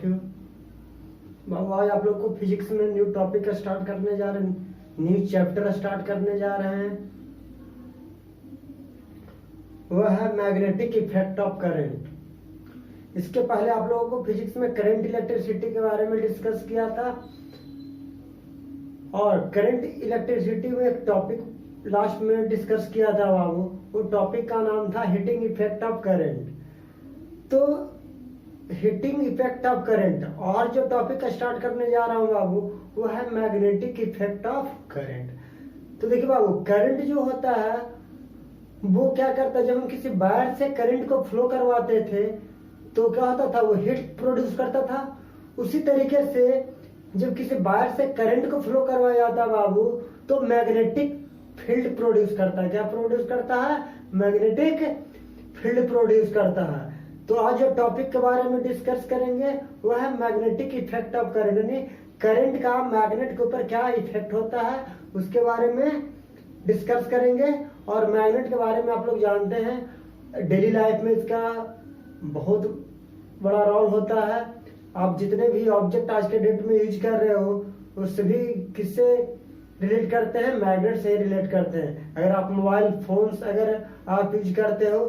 Of you. बाबू आज आप लोग को फिजिक्स में न्यू टॉपिक स्टार्ट करने जा रहे हैं, न्यू चैप्टर स्टार्ट करने जा रहे हैं। वह है मैग्नेटिक इफेक्ट ऑफ करंट। इसके पहले आप लोगों को फिजिक्स में करंट इलेक्ट्रिसिटी के बारे में डिस्कस किया था, और करंट इलेक्ट्रिसिटी में एक टॉपिक लास्ट में डिस्कस किया था बाबू। वो टॉपिक का नाम था हीटिंग इफेक्ट ऑफ करंट। तो हीटिंग इफेक्ट ऑफ करंट, और जो टॉपिक स्टार्ट करने जा रहा हूं बाबू वो है मैग्नेटिक इफेक्ट ऑफ करंट। तो देखिए बाबू, करंट जो होता है वो क्या करता है, जब हम किसी वायर से करंट को फ्लो करवाते थे तो क्या होता था, वो हीट प्रोड्यूस करता था। उसी तरीके से जब किसी वायर से करंट को फ्लो करवाया जाता बाबू तो मैग्नेटिक फील्ड प्रोड्यूस करता है। क्या प्रोड्यूस करता है? मैग्नेटिक फील्ड प्रोड्यूस करता है। तो आज जो टॉपिक के बारे में डिस्कस करेंगे वो है मैग्नेटिक इफेक्ट ऑफ करंट, यानी करंट का मैग्नेट के ऊपर क्या इफेक्ट होता है उसके बारे में डिस्कस करेंगे। और मैग्नेट के बारे में आप लोग जानते हैं, डेली लाइफ में इसका बहुत बड़ा रोल होता है। आप जितने भी ऑब्जेक्ट आज के डेट में यूज कर रहे हो वो सभी किससे रिलेट करते हैं? मैग्नेट से रिलेट करते हैं। अगर आप मोबाइल फोन्स अगर आप यूज करते हो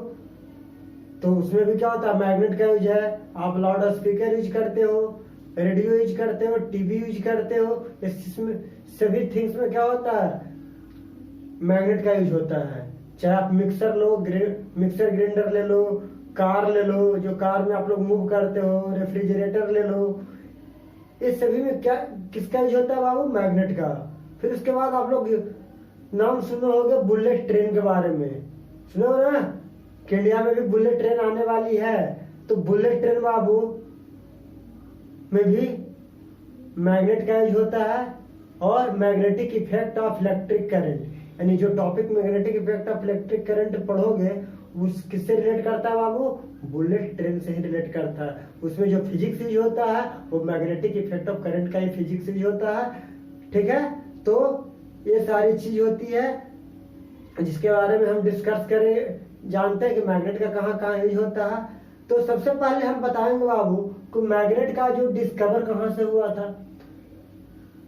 तो उसमें भी क्या होता है, मैग्नेट का यूज है। आप लाउड स्पीकर यूज करते हो, रेडियो यूज करते हो, टीवी यूज करते हो, इसमें सभी थिंग्स में क्या होता है, मैग्नेट का यूज होता है। चाहे आप मिक्सर लो, मिक्सर ग्राइंडर ले लो, कार ले लो, जो कार में आप लोग मूव करते हो, रेफ्रिजरेटर ले लो, इस सभी में क्या किसका यूज होता है बाबू? मैग्नेट का। फिर उसके बाद आप लोग नाम सुने होंगे बुलेट ट्रेन के बारे में, सुनो ना कि इंडिया में भी बुलेट ट्रेन आने वाली है। तो बुलेट ट्रेन बाबू में भी मैग्नेट का यूज होता है। और magnetic effect of electric current, यानी जो topic magnetic effect of electric current पढ़ोगे उस किससे रिलेट करता है बाबू? बुलेट ट्रेन से ही रिलेट करता है। उसमें जो फिजिक्स यूज होता है वो मैग्नेटिक इफेक्ट ऑफ करंट का ही फिजिक्स यूज होता है। ठीक है, तो ये सारी चीज होती है जिसके बारे में हम डिस्कस करें, जानते हैं कि मैग्नेट का कहाँ कहाँ यूज होता है। तो सबसे पहले हम बताएंगे बाबू कि मैग्नेट का जो डिस्कवर कहाँ से हुआ था।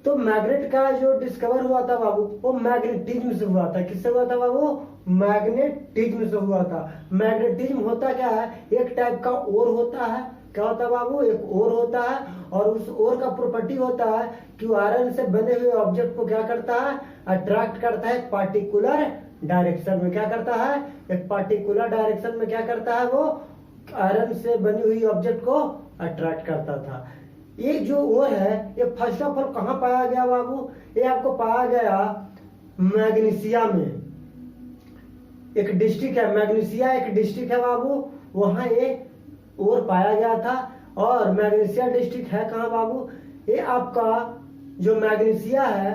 तो मैग्नेट का जो डिस्कवर हुआ था बाबू वो मैग्नेटिज्म से हुआ था। किससे हुआ था बाबू? मैग्नेटिज्म से हुआ था। मैग्नेटिज्म होता क्या है? एक टाइप का ओर होता है। क्या होता है बाबू? एक ओर होता है, और उस ओर का प्रॉपर्टी होता है कि आयरन से बने हुए ऑब्जेक्ट को क्या करता है? अट्रैक्ट करता है पार्टिकुलर डायरेक्शन में। क्या करता है? एक पार्टिकुलर डायरेक्शन में क्या करता है? वो आयरन से बनी हुई ऑब्जेक्ट को अट्रैक्ट करता था। ये जो ओर है ये फर्स्ट ऑफ ऑल कहाँ पाया गया बाबू? ये आपको पाया गया मैग्नीशिया में। एक डिस्ट्रिक्ट है मैग्नीशिया, एक डिस्ट्रिक्ट है बाबू, वहां ये ओर पाया गया था। और मैग्नीशिया डिस्ट्रिक्ट है कहाँ बाबू? ये आपका जो मैग्नीशिया है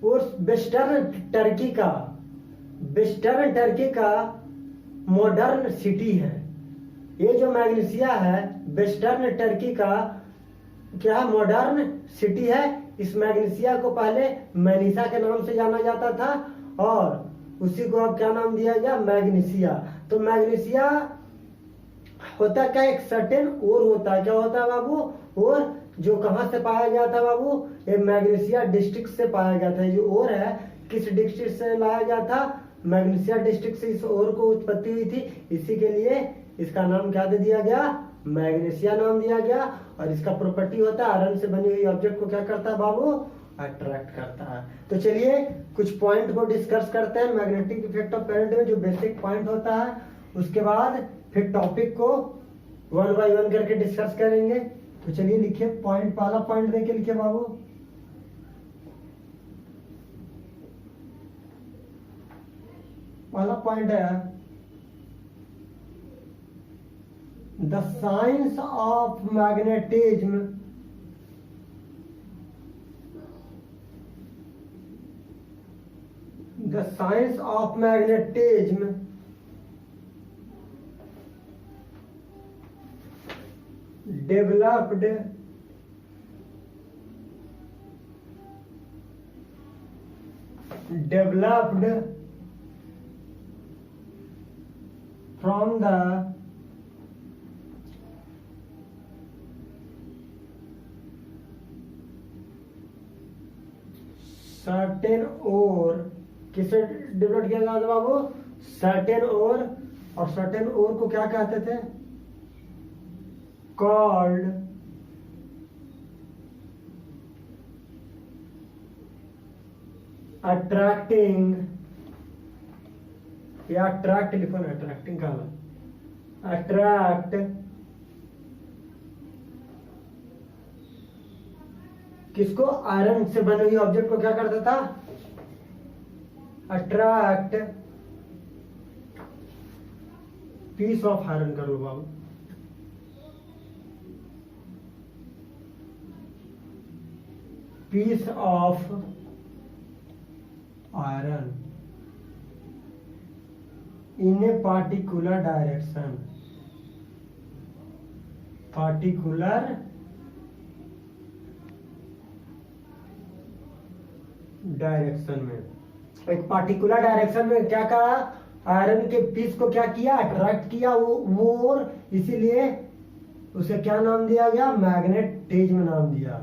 वो वेस्टर्न टर्की का मॉडर्न सिटी है। ये जो मैग्नीशिया है वेस्टर्न टर्की का क्या मॉडर्न सिटी है। इस मैग्नीशिया को पहले मैनीसा के नाम से जाना जाता था और उसी को अब क्या नाम दिया गया? मैग्नीशिया। तो मैग्नीशिया होता क्या? एक सर्टेन ओर होता है। क्या होता है बाबू? और जो कहां से पाया गया था बाबू? ये मैग्नीशिया डिस्ट्रिक्ट से पाया गया था। जो ओर है किस डिस्ट्रिक्ट से लाया गया था? मैग्नीशिया डिस्ट्रिक्ट से इस ओर को उत्पत्ति हुई थी। इसी के लिए इसका नाम क्या दे दिया गया? मैग्नीशिया नाम दिया गया। और इसका प्रॉपर्टी होता है आयरन से बनी हुई ऑब्जेक्ट को क्या करता है बाबू? अट्रैक्ट करता है। तो चलिए कुछ पॉइंट को डिस्कस करते हैं मैग्नेटिक इफेक्ट ऑफ करंट में, जो बेसिक पॉइंट होता है। उसके बाद फिर टॉपिक को वन बाय वन करके डिस्कस करेंगे। तो चलिए लिखिए पॉइंट, पहला पॉइंट देके लिखिए बाबू। पहला पॉइंट है the science of magnetism developed from the certain और किसे डेवलप किया गया था बाबू? सर्टेन और सर्टेन और को क्या कहते थे? कॉल्ड अट्रैक्टिंग, या अट्रैक्ट लिखो ना, अट्रैक्टिंग कहा, अट्रैक्ट किसको? आयरन से बने हुए ऑब्जेक्ट को क्या करता था? अट्रैक्ट पीस ऑफ आयरन कर लो बाबू, piece of iron in a particular direction, particular direction में, एक पार्टिकुलर डायरेक्शन में क्या करा? आयरन के पीस को क्या किया? अट्रैक्ट किया वो और इसीलिए उसे क्या नाम दिया गया? मैग्नेटिज्म नाम दिया।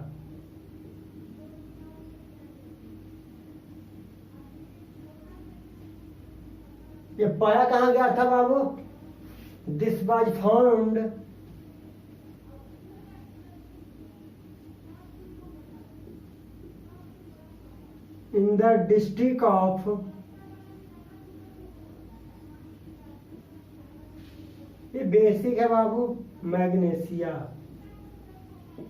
ये पाया कहां गया था बाबू? This was found in the district of, ये बेसिक है बाबू, मैग्नेशिया।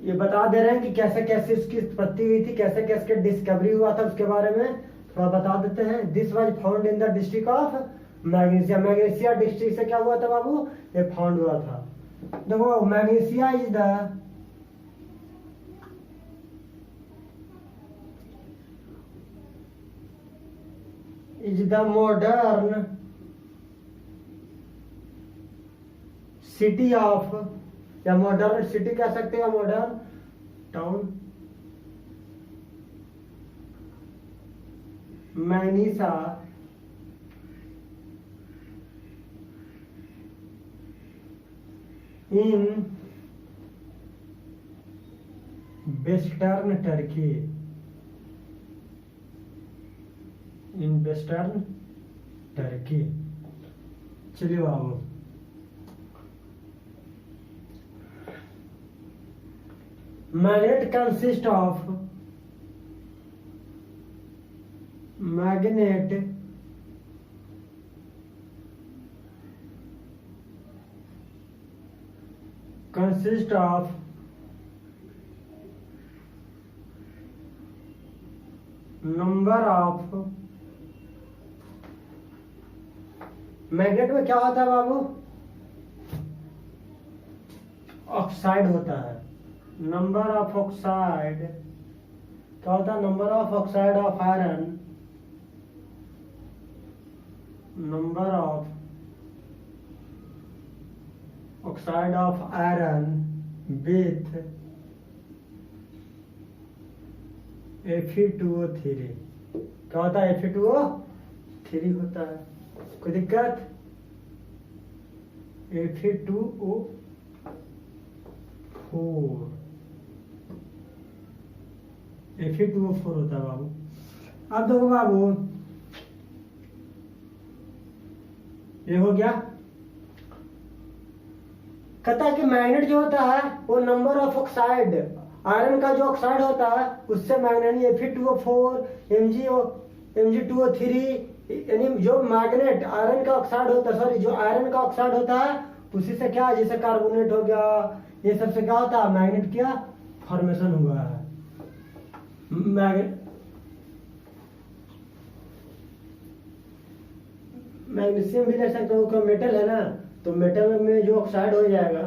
ये बता दे रहे हैं कि कैसे कैसे इसकी उत्पत्ति हुई थी, कैसे कैसे डिस्कवरी हुआ था, उसके बारे में थोड़ा बता देते हैं। This was found in the district of magnesia. Magnesia district से क्या हुआ था बाबू? ये फाउंड हुआ था। देखो Magnesia is the modern city of, या मॉडर्न सिटी कह सकते हैं, modern town, Manisa in western Turkey, in western Turkey. चलिए बाबू, magnet consist of, magnet consist of number of, magnet में क्या होता है बाबू? ऑक्साइड होता है। नंबर ऑफ ऑक्साइड क्या होता है? Number of oxide of iron, number of oxide of iron with Fe2O3। क्या होता है? Fe2O3 होता है। कोई दिक्कत? Fe2O4, Fe2O4 होता है बाबू। अब देखो बाबू, ये हो गया। कहता है कि मैग्नेट जो होता है वो नंबर ऑफ ऑक्साइड, आयरन का जो ऑक्साइड होता है उससे मैग्नेट Fe2O4 Mg2O3, यानी जो मैग्नेट आयरन का ऑक्साइड होता है, सॉरी जो आयरन का ऑक्साइड होता है उसी से क्या, जैसे कार्बोनेट हो गया, ये सब से क्या होता है? मैग्नेट क्या फॉर्मेशन हुआ है। मैग्नीशियम भी ले सकते हो, क्योंकि मेटल है ना, तो मेटल में जो ऑक्साइड हो जाएगा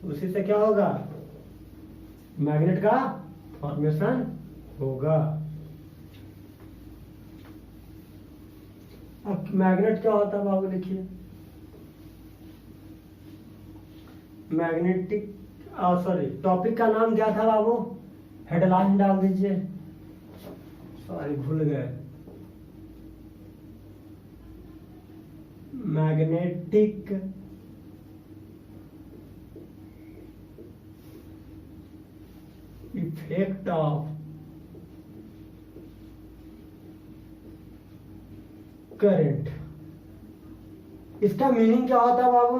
उसी से क्या होगा? मैग्नेट का फॉर्मेशन होगा। अब मैग्नेट क्या होता है बाबू? लिखिए, मैग्नेटिक, सॉरी टॉपिक का नाम क्या था बाबू? हेडलाइन डाल दीजिए, सॉरी भूल गए। Magnetic effect of current. इसका मीनिंग क्या होता है बाबू?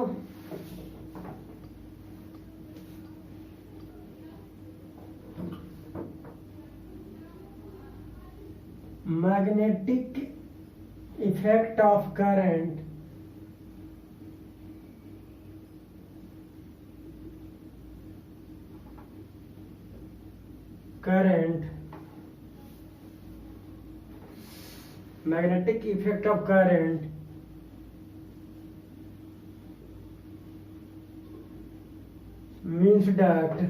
Magnetic effect of current magnetic effect of current means that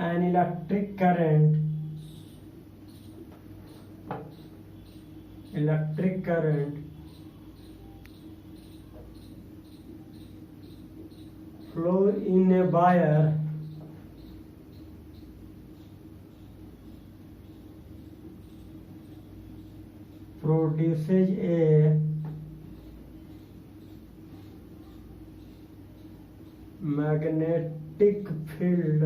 an electric current flow in a wire produces a magnetic field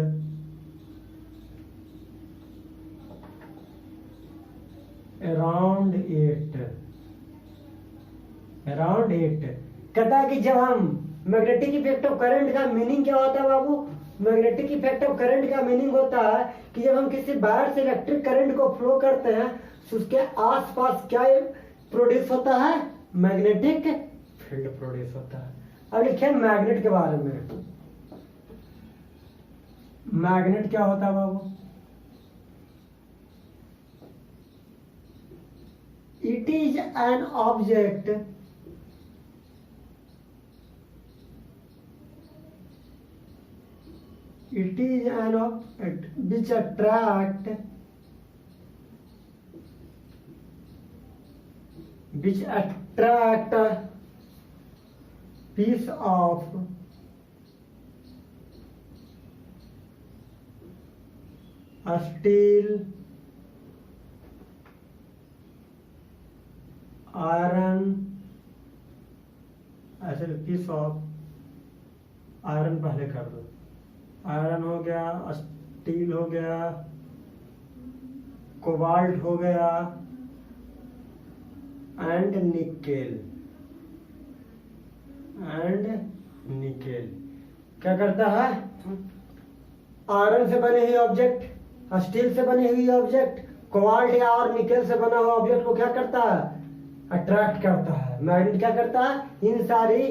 around it। कहता है कि जब हम मैग्नेटिक इफेक्ट ऑफ करंट का मीनिंग क्या होता है बाबू? मैग्नेटिक इफेक्ट ऑफ करंट का मीनिंग होता है कि जब हम किसी वायर से इलेक्ट्रिक करंट को फ्लो करते हैं तो उसके आसपास क्या प्रोड्यूस होता है? मैग्नेटिक फील्ड प्रोड्यूस होता है। अब लिखिए मैग्नेट के बारे में। मैग्नेट क्या होता है बाबू? It is an object which attract a piece of steel, iron, ऐसे पीस ऑफ आयरन पहले कर दो। आयरन हो गया, स्टील हो गया, कोबाल्ट हो गया एंड निकेल। क्या करता है? आयरन से बने हुए ऑब्जेक्ट, स्टील से बनी हुई ऑब्जेक्ट, कोबाल्ट या और निकेल से बना हुआ ऑब्जेक्ट को क्या करता है? अट्रैक्ट करता है। मैग्नेट क्या करता है? इन सारी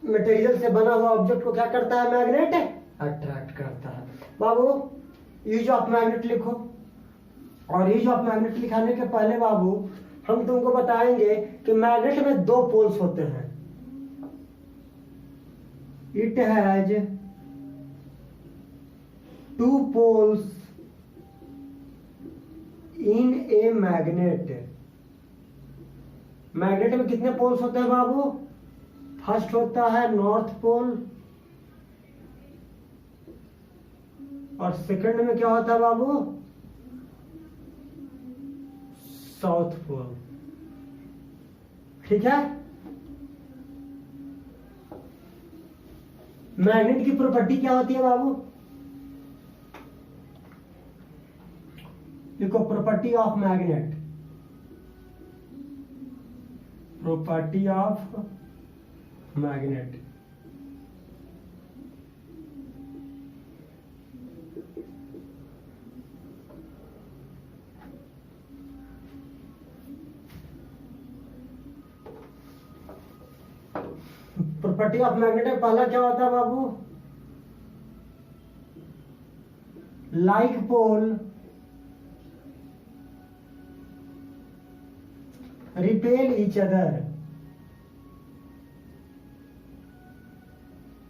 मटेरियल से बना हुआ ऑब्जेक्ट को क्या करता है? मैग्नेट अट्रैक्ट करता है। बाबू यूज ऑफ मैग्नेट लिखो, और यूज ऑफ मैग्नेट लिखाने के पहले बाबू हम तुमको बताएंगे कि मैग्नेट में दो पोल्स होते हैं। It has two poles in a magnet. Magnet में कितने पोल्स होते हैं बाबू? फर्स्ट होता है नॉर्थ पोल, और सेकंड में क्या होता है बाबू? South pole. ठीक है। मैग्नेट की प्रॉपर्टी क्या होती है बाबू? देखो property of magnet, property of magnet. Property of magnet में पहला क्या होता है बाबू? Like pole repel each other.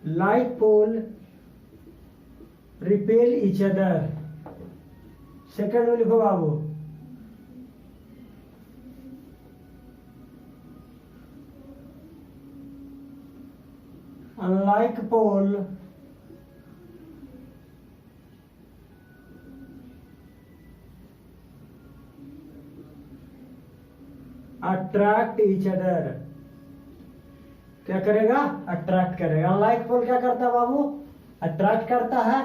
like pole repel each other। Second में लिखो बाबू unlike pole attract each other। क्या करेगा? अट्रैक्ट करेगा। अनलाइक पोल क्या करता है बाबू? अट्रैक्ट करता है।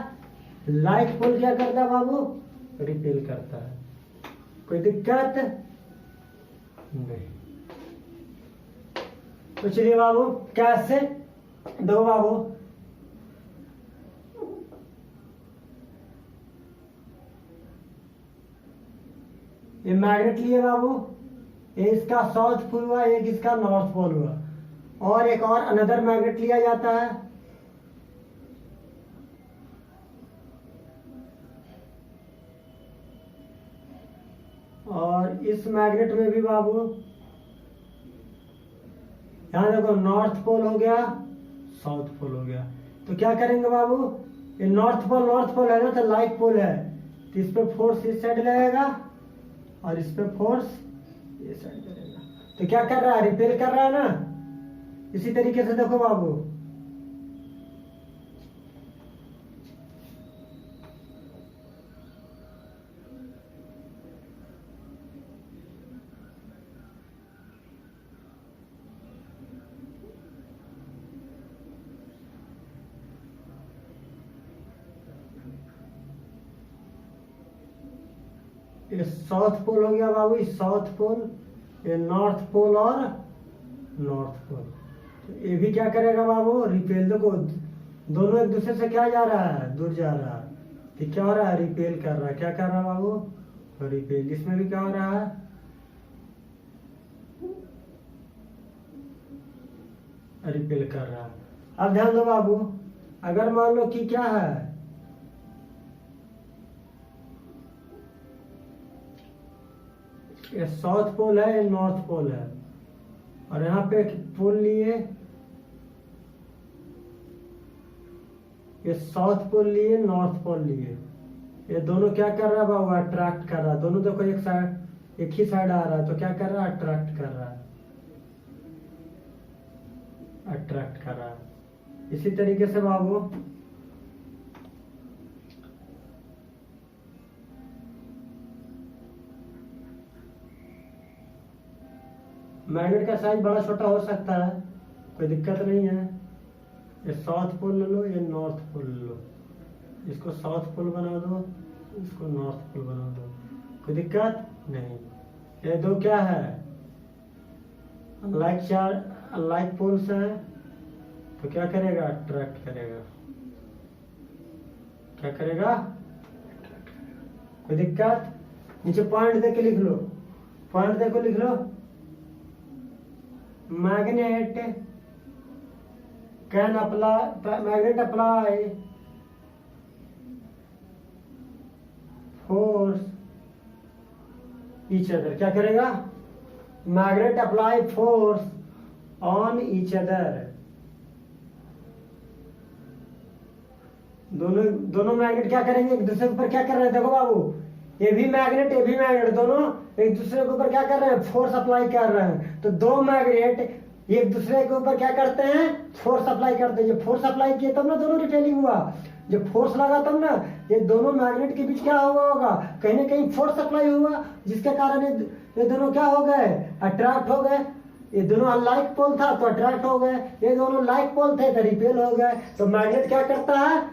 लाइक पोल क्या करता है बाबू? रिपेल करता है। कोई दिक्कत नहीं। तो चलिए बाबू कैसे दो बाबू, ये मैग्नेट लिए बाबू, ये इसका साउथ पोल हुआ, एक इसका नॉर्थ पोल हुआ, और एक और अनदर मैग्नेट लिया जाता है। और इस मैग्नेट में भी बाबू यहां देखो नॉर्थ पोल हो गया, साउथ पोल हो गया। तो क्या करेंगे बाबू, ये नॉर्थ पोल है ना, तो लाइक पोल है, तो इस पे फोर्स इस साइड लगेगा और इस पे फोर्स ये साइड करेगा। तो क्या कर रहा है, रिपेल कर रहा है ना। इसी तरीके से देखो बाबू, ये साउथ पोल हो गया बाबू, साउथ पोल, ये नॉर्थ पोल और नॉर्थ पोल। तो ये भी क्या करेगा बाबू, रिपेल। देखो दोनों एक दूसरे से क्या जा रहा है, दूर जा रहा है, तो क्या हो रहा है, रिपेल कर रहा है। क्या कर रहा है बाबू, रिपेल। इसमें भी क्या हो रहा है, रिपेल कर रहा है। अब ध्यान दो बाबू, अगर मान लो कि क्या है, ये साउथ पोल है, ये नॉर्थ पोल है, और यहाँ पे एक पोल लिए, ये साउथ पोल लिए, नॉर्थ पोल लिए। ये दोनों क्या कर रहा है बाबू, अट्रैक्ट कर रहा है। दोनों देखो एक साइड, एक ही साइड आ रहा है, तो क्या कर रहा है, अट्रैक्ट कर रहा है, अट्रैक्ट कर रहा है। इसी तरीके से बाबू मैग्नेट का साइज बड़ा छोटा हो सकता है, कोई दिक्कत नहीं है। ये साउथ पोल ले लो, ये नॉर्थ पोल ले लो, इसको साउथ पोल बना दो, इसको नॉर्थ पोल बना दो, कोई दिक्कत नहीं। ये दो क्या है, अनलाइक पोल्स है, तो क्या करेगा, अट्रैक्ट करेगा। क्या करेगा, कोई दिक्कत। नीचे पॉइंट देके लिख लो, पॉइंट देखो लिख लो, magnet can apply, magnet apply force each other. क्या करेगा, magnet apply force on each other. दोनों मैग्नेट क्या करेंगे, एक दूसरे के ऊपर क्या कर रहे हैं, देखो बाबू, ये भी मैग्नेट दोनों एक दूसरे के ऊपर क्या कर रहे हैं, फोर्स अप्लाई कर रहे हैं। तो दो मैग्नेट एक दूसरे के ऊपर क्या करते हैं, फोर्स अप्लाई करते हैं। जब फोर्स अप्लाई किए तब ना दोनों रिपेलिंग हुआ, जब फोर्स लगा तब ना ये दोनों मैग्नेट के बीच क्या हुआ होगा, कहीं ना कहीं फोर्स अप्लाई हुआ, जिसके कारण ये दोनों क्या हो गए, अट्रैक्ट हो गए। ये दोनों अनलाइक पोल था तो अट्रैक्ट हो गए, ये दोनों लाइक पोल थे तो रिपेल हो गए। तो मैग्नेट क्या करता है,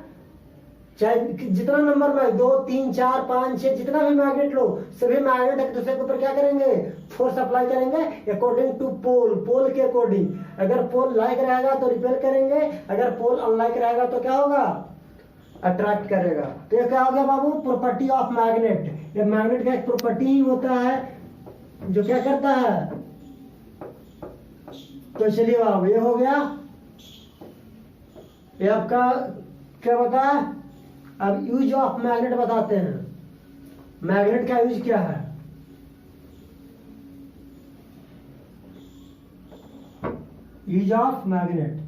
चाहे जितना नंबर में 2 3 4 5 6 जितना भी मैग्नेट लो, सभी मैग्नेट एक दूसरे के ऊपर क्या करेंगे, फोर्स अप्लाई करेंगे अकॉर्डिंग टू पोल, पोल के अकॉर्डिंग। अगर पोल लाइक रहेगा तो रिपेल करेंगे, अगर पोल अनलाइक रहेगा तो क्या होगा, अट्रैक्ट करेगा। तो ये क्या हो गया बाबू, प्रॉपर्टी ऑफ मैग्नेट। ये मैग्नेट का एक प्रॉपर्टी ही होता है जो क्या करता है। तो चलिए बाबू ये हो गया, ये आपका क्या बताया। अब यूज ऑफ मैग्नेट बताते हैं, मैग्नेट का यूज क्या है। यूज ऑफ मैग्नेट,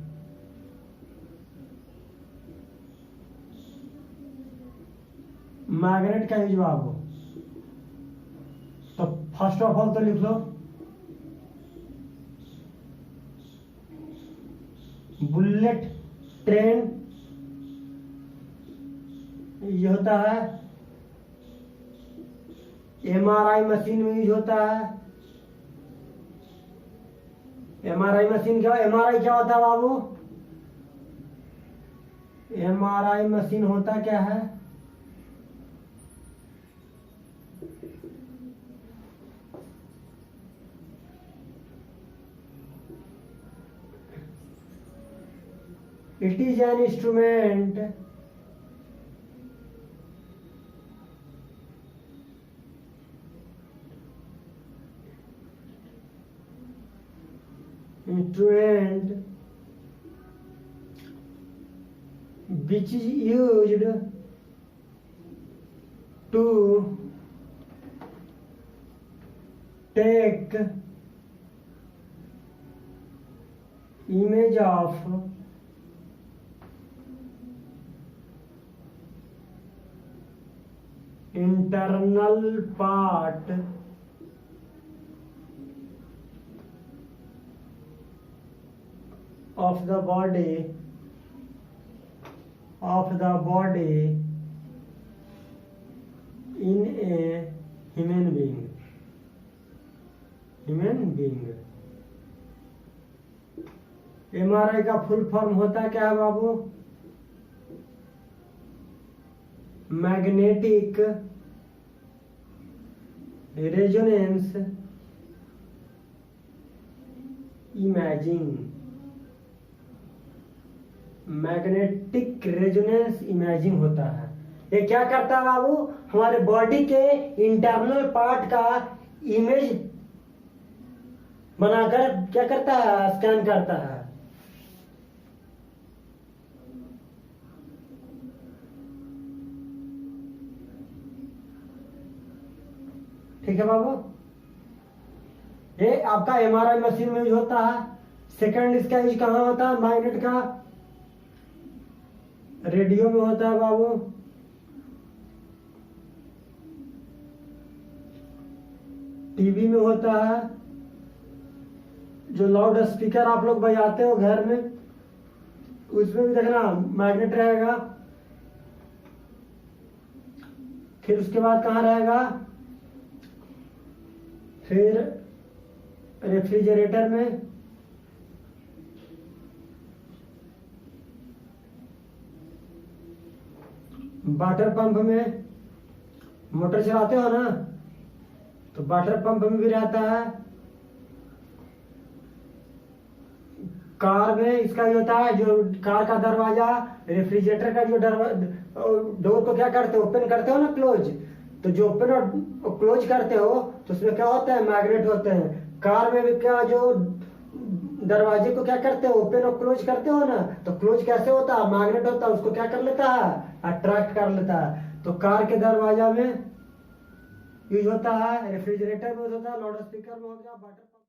मैग्नेट का यूज बाबू, तो फर्स्ट ऑफ ऑल तो लिख लो, बुलेट ट्रेन ये होता है, एमआरआई मशीन में यूज होता है। एमआरआई मशीन क्या, एमआरआई क्या होता है बाबू, एमआरआई मशीन होता क्या है, It is an instrument which is used to take image of internal part of the body in a human being. MRI का फुल फॉर्म होता क्या है बाबू? Magnetic resonance imaging. Magnetic resonance imaging होता है। ये क्या करता है बाबू? हमारे बॉडी के इंटरनल पार्ट का इमेज बनाकर क्या करता है? स्कैन करता है। ठीक है बाबू, ये आपका एमआरआई मशीन में यूज होता है। सेकंड इसका यूज कहाँ होता है? मैग्नेट का रेडियो में होता है बाबू। टीवी में होता है। जो लाउड स्पीकर आप लोग बजाते हो घर में, उसमें भी देखना मैग्नेट रहेगा। फिर उसके बाद कहाँ रहेगा? फिर रेफ्रिजरेटर में, वाटर पंप में, मोटर चलाते हो ना तो वाटर पंप में भी रहता है। कार में इसका ये होता है, जो कार का दरवाजा, रेफ्रिजरेटर का जो डोर को क्या करते हो? ओपन करते हो ना, क्लोज। तो जो ओपन और क्लोज करते हो तो उसमें क्या होता है? मैग्नेट होते हैं। कार में भी क्या, जो दरवाजे को क्या करते हो? ओपन और क्लोज करते हो ना, तो क्लोज कैसे होता है? मैग्नेट होता है, उसको क्या कर लेता है? अट्रैक्ट कर लेता है। तो कार के दरवाजा में यूज होता है, रेफ्रिजरेटर में यूज होता है, लाउड स्पीकर में हो गया, वाटर